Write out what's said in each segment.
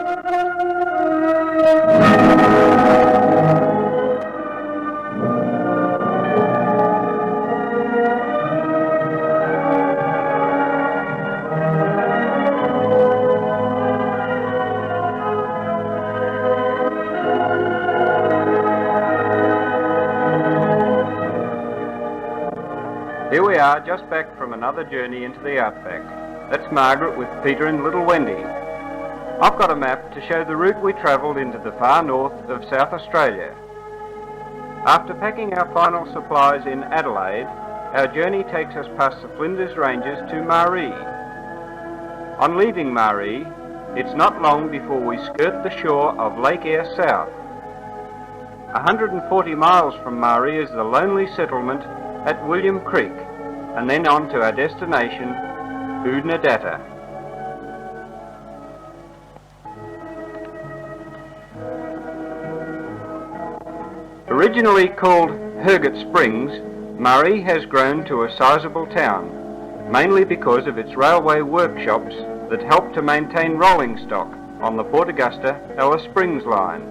Here we are, just back from another journey into the Outback. That's Margaret with Peter and little Wendy. I've got a map to show the route we travelled into the far north of South Australia. After packing our final supplies in Adelaide, our journey takes us past the Flinders Ranges to Marree. On leaving Marree, it's not long before we skirt the shore of Lake Eyre South. 140 miles from Marree is the lonely settlement at William Creek, and then on to our destination, Oodnadatta. Originally called Hergot Springs, Marree has grown to a sizable town, mainly because of its railway workshops that help to maintain rolling stock on the Port Augusta-Alice Springs line.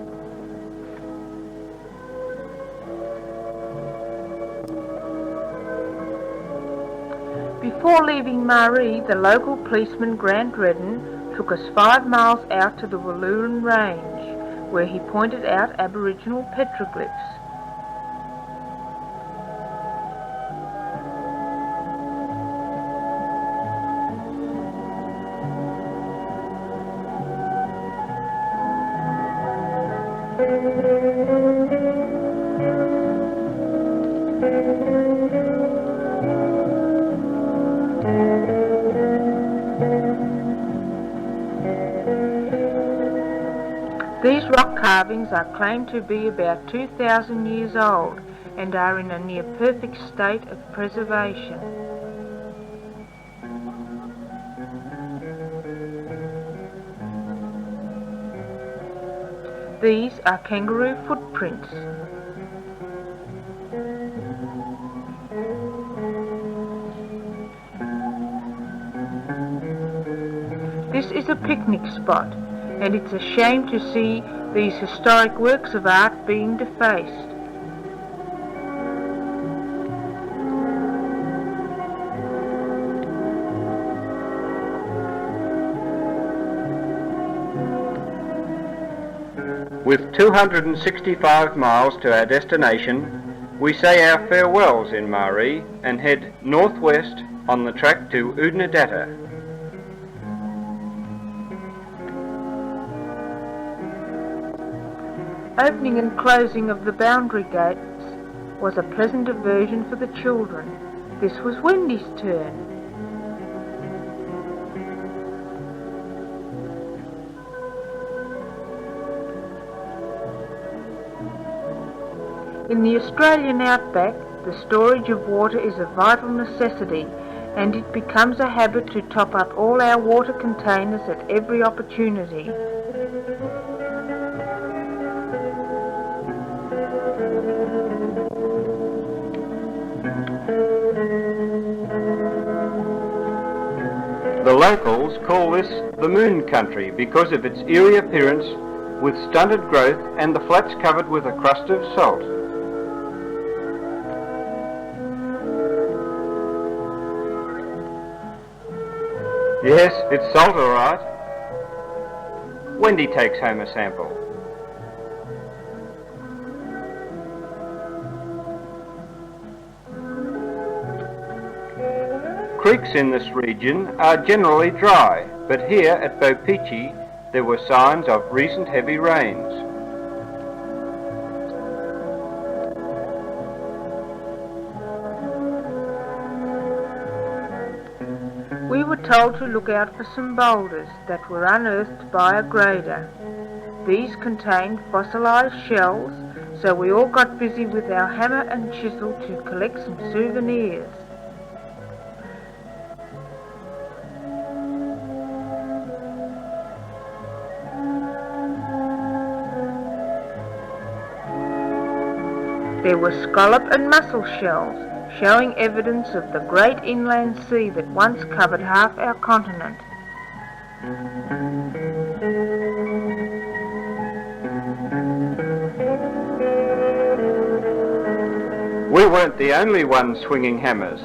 Before leaving Marree, the local policeman Grant Redden took us 5 miles out to the Walloon Range, where he pointed out Aboriginal petroglyphs. These rock carvings are claimed to be about 2,000 years old and are in a near perfect state of preservation. These are kangaroo footprints. This is a picnic spot, and it's a shame to see these historic works of art being defaced. With 265 miles to our destination, we say our farewells in Marree and head northwest on the track to Oodnadatta. Opening and closing of the boundary gates was a pleasant diversion for the children. This was Wendy's turn. In the Australian outback, the storage of water is a vital necessity, and it becomes a habit to top up all our water containers at every opportunity. The locals call this the moon country because of its eerie appearance with stunted growth and the flats covered with a crust of salt. Yes, it's salt all right. Wendy takes home a sample. Creeks in this region are generally dry, but here at Bopeechee there were signs of recent heavy rains. We were told to look out for some boulders that were unearthed by a grader. These contained fossilised shells, so we all got busy with our hammer and chisel to collect some souvenirs. There were scallop and mussel shells, showing evidence of the great inland sea that once covered half our continent. We weren't the only ones swinging hammers.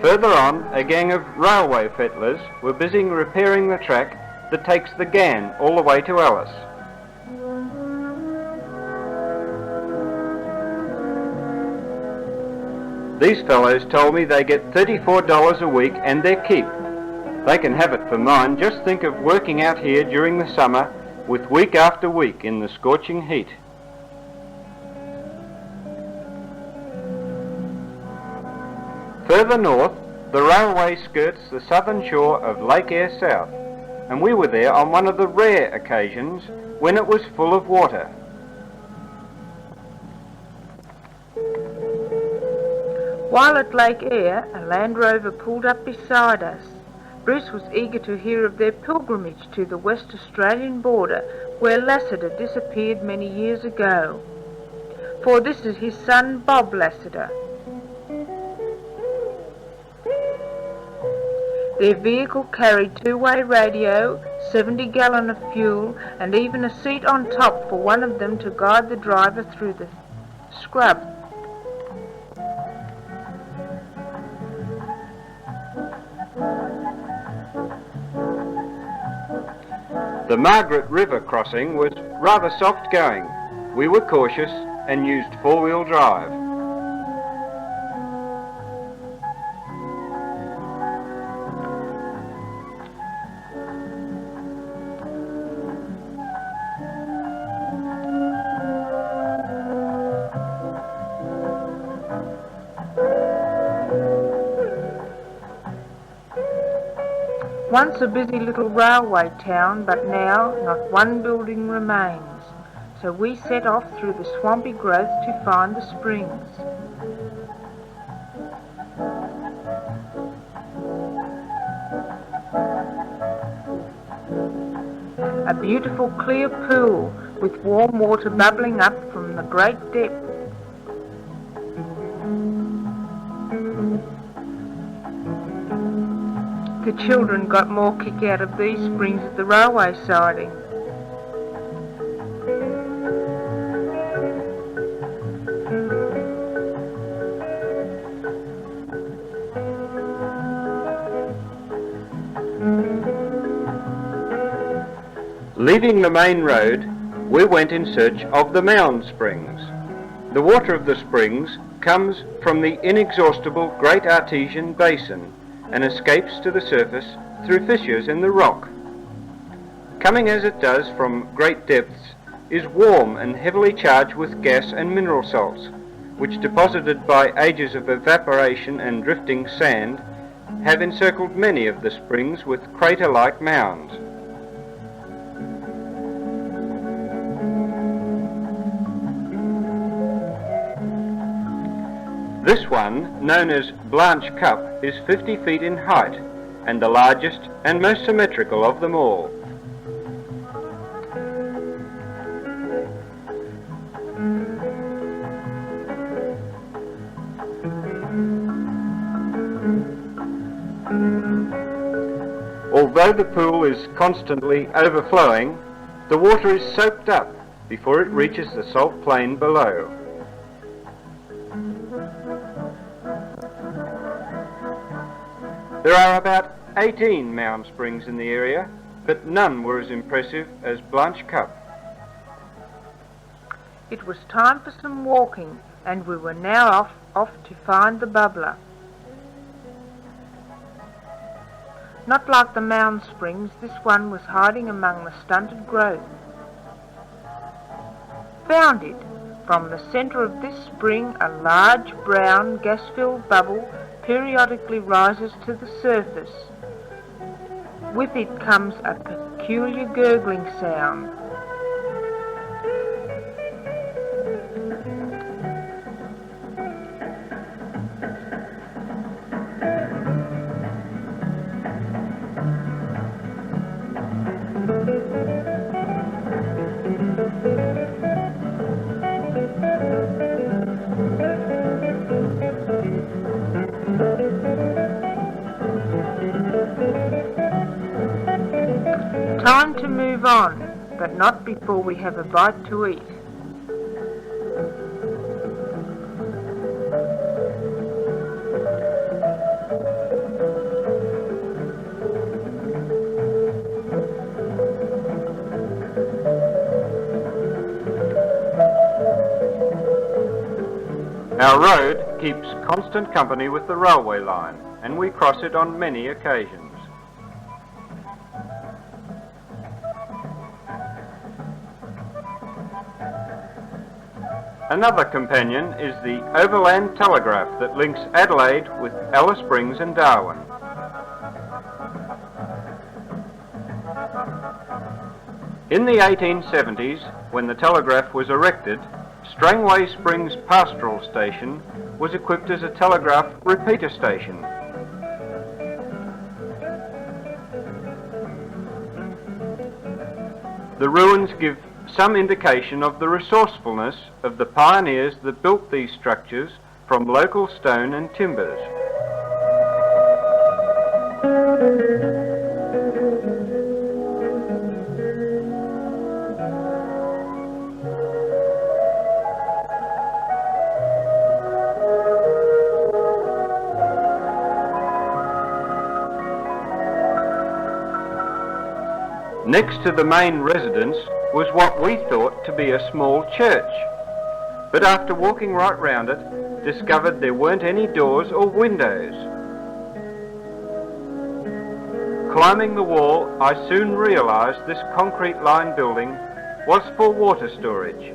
Further on, a gang of railway fettlers were busy repairing the track that takes the Ghan all the way to Alice. These fellows told me they get $34 a week and their keep. They can have it for mine. Just think of working out here during the summer with week after week in the scorching heat. Further north, the railway skirts the southern shore of Lake Eyre South, and we were there on one of the rare occasions when it was full of water. While at Lake Eyre, a Land Rover pulled up beside us. Bruce was eager to hear of their pilgrimage to the West Australian border, where Lassiter disappeared many years ago. For this is his son Bob Lassiter. Their vehicle carried two-way radio, 70-gallon of fuel, and even a seat on top for one of them to guide the driver through the scrub. The Margaret River crossing was rather soft going. We were cautious and used four-wheel drive. Once a busy little railway town, but now not one building remains. So we set off through the swampy growth to find the springs. A beautiful clear pool with warm water bubbling up from the great depth. The children got more kick out of these springs at the railway siding. Leaving the main road, we went in search of the Mound Springs. The water of the springs comes from the inexhaustible Great Artesian Basin and escapes to the surface through fissures in the rock. Coming as it does from great depths, is warm and heavily charged with gas and mineral salts, which, deposited by ages of evaporation and drifting sand, have encircled many of the springs with crater-like mounds. This one, known as Blanche Cup, is 50 feet in height and the largest and most symmetrical of them all. Although the pool is constantly overflowing, the water is soaked up before it reaches the salt plain below. There are about 18 mound springs in the area, but none were as impressive as Blanche Cup. It was time for some walking, and we were now off to find the bubbler. Not like the mound springs, this one was hiding among the stunted growth. Found it! From the centre of this spring, a large brown gas-filled bubble periodically rises to the surface. With it comes a peculiar gurgling sound. Time to move on, but not before we have a bite to eat. Our road keeps constant company with the railway line, and we cross it on many occasions. Another companion is the overland telegraph that links Adelaide with Alice Springs and Darwin. In the 1870s, when the telegraph was erected, Strangway Springs Pastoral Station was equipped as a telegraph repeater station. The ruins give some indication of the resourcefulness of the pioneers that built these structures from local stone and timbers. Next to the main residence was what we thought to be a small church, but after walking right round it, discovered there weren't any doors or windows. Climbing the wall, I soon realised this concrete-lined building was for water storage.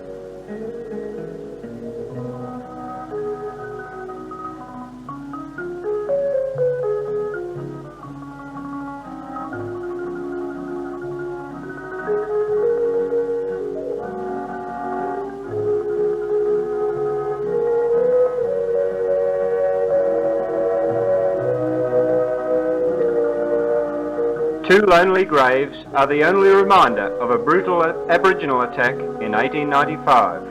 Two lonely graves are the only reminder of a brutal Aboriginal attack in 1895.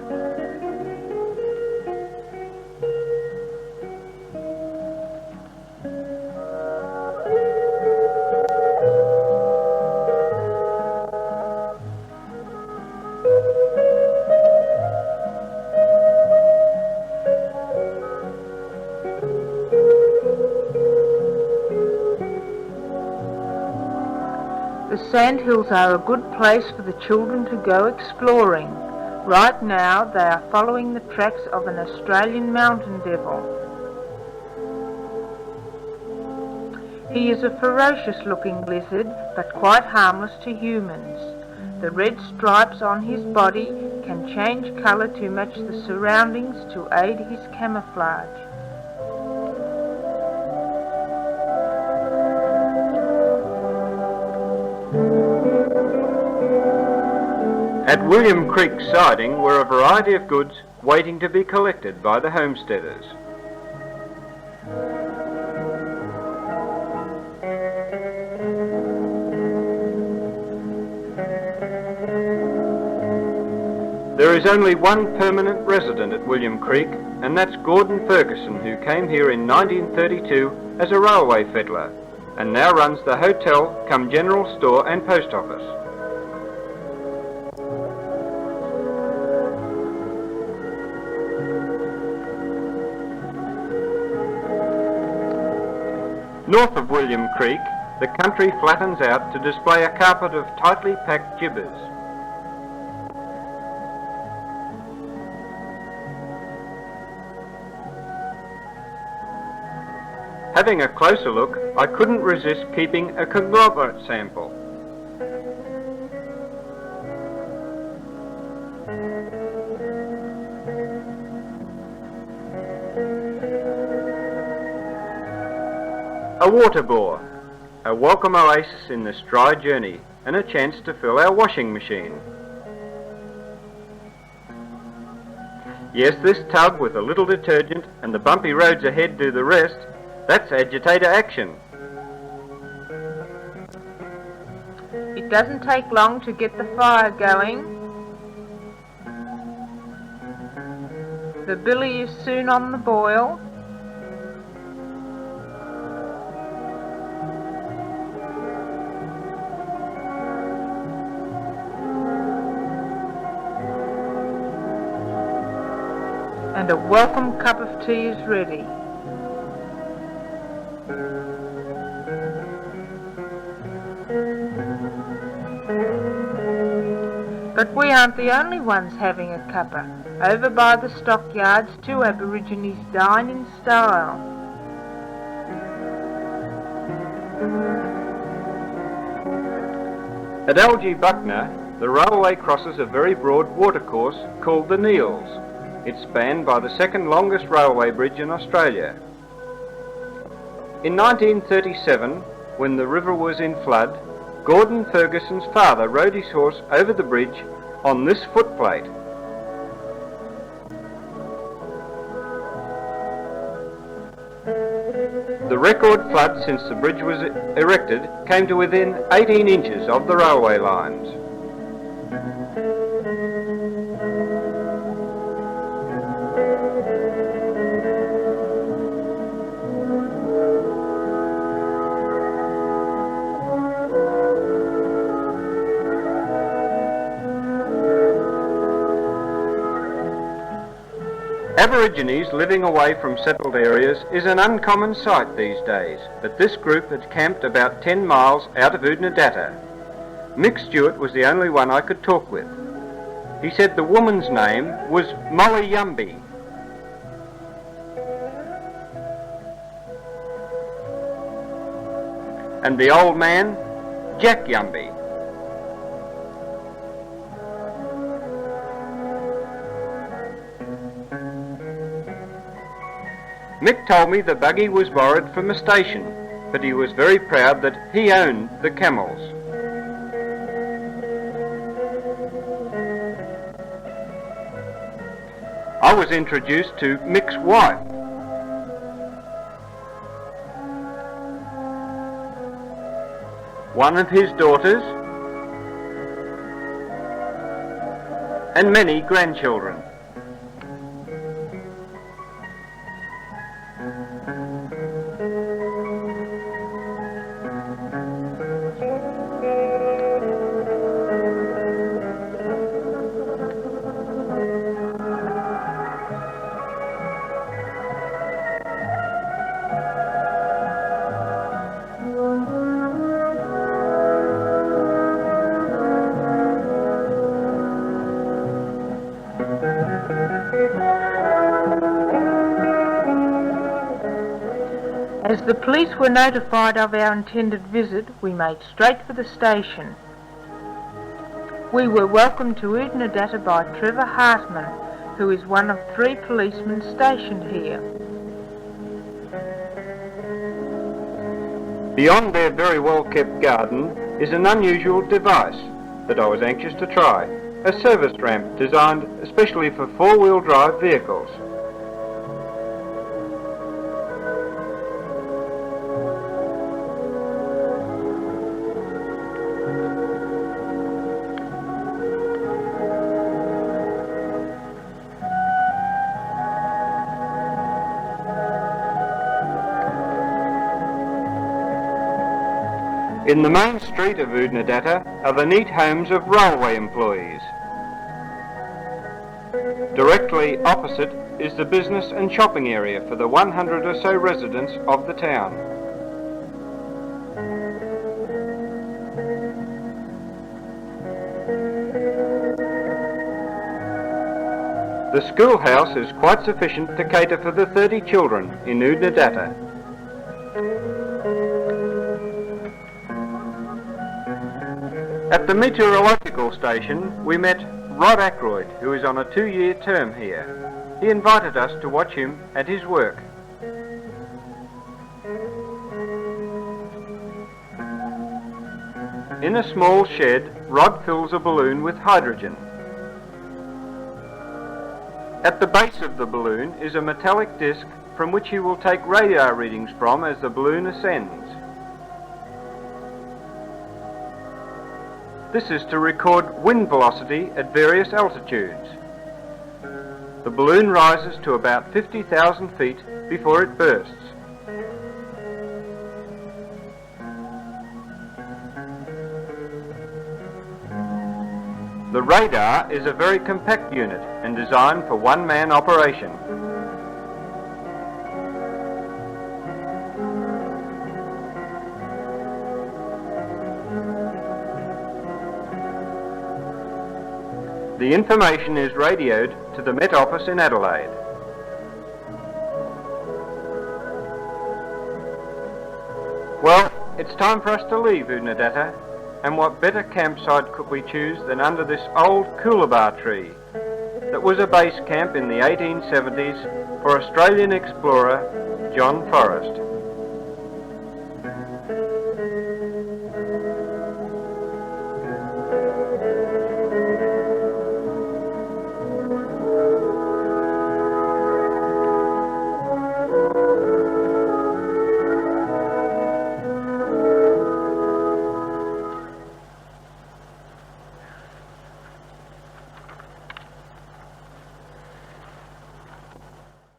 The sandhills are a good place for the children to go exploring. Right now they are following the tracks of an Australian mountain devil. He is a ferocious-looking lizard, but quite harmless to humans. The red stripes on his body can change colour to match the surroundings to aid his camouflage. At William Creek siding were a variety of goods waiting to be collected by the homesteaders. There is only one permanent resident at William Creek, and that's Gordon Ferguson, who came here in 1932 as a railway fiddler, and now runs the hotel, cum general store and post office. North of William Creek, the country flattens out to display a carpet of tightly packed gibbers. Having a closer look, I couldn't resist keeping a conglomerate sample. A water bore, a welcome oasis in this dry journey, and a chance to fill our washing machine. Yes, this tub with a little detergent and the bumpy roads ahead do the rest. That's agitator action. It doesn't take long to get the fire going. The billy is soon on the boil. And a welcome cup of tea is ready. But we aren't the only ones having a cuppa. Over by the stockyards, 2 Aborigines dine in style. At Algie Buckner, the railway crosses a very broad watercourse called the Neils. It's spanned by the second longest railway bridge in Australia. In 1937, when the river was in flood, Gordon Ferguson's father rode his horse over the bridge on this footplate. The record flood since the bridge was erected came to within 18 inches of the railway lines. Aborigines living away from settled areas is an uncommon sight these days, but this group had camped about 10 miles out of Oodnadatta. Mick Stewart was the only one I could talk with. He said the woman's name was Molly Yumby. And the old man, Jack Yumby. Mick told me the buggy was borrowed from a station, but he was very proud that he owned the camels. I was introduced to Mick's wife. One of his daughters, and many grandchildren. As the police were notified of our intended visit, we made straight for the station. We were welcomed to Oodnadatta by Trevor Hartman, who is one of 3 policemen stationed here. Beyond their very well-kept garden is an unusual device that I was anxious to try, a service ramp designed especially for 4-wheel drive vehicles. In the main street of Oodnadatta are the neat homes of railway employees. Directly opposite is the business and shopping area for the 100 or so residents of the town. The schoolhouse is quite sufficient to cater for the 30 children in Oodnadatta. At the meteorological station, we met Rod Ackroyd, who is on a 2-year term here. He invited us to watch him at his work. In a small shed, Rod fills a balloon with hydrogen. At the base of the balloon is a metallic disc from which he will take radar readings from as the balloon ascends. This is to record wind velocity at various altitudes. The balloon rises to about 50,000 feet before it bursts. The radar is a very compact unit and designed for one-man operation. The information is radioed to the Met Office in Adelaide. Well, it's time for us to leave Oodnadatta, and what better campsite could we choose than under this old coolabah tree that was a base camp in the 1870s for Australian explorer John Forrest.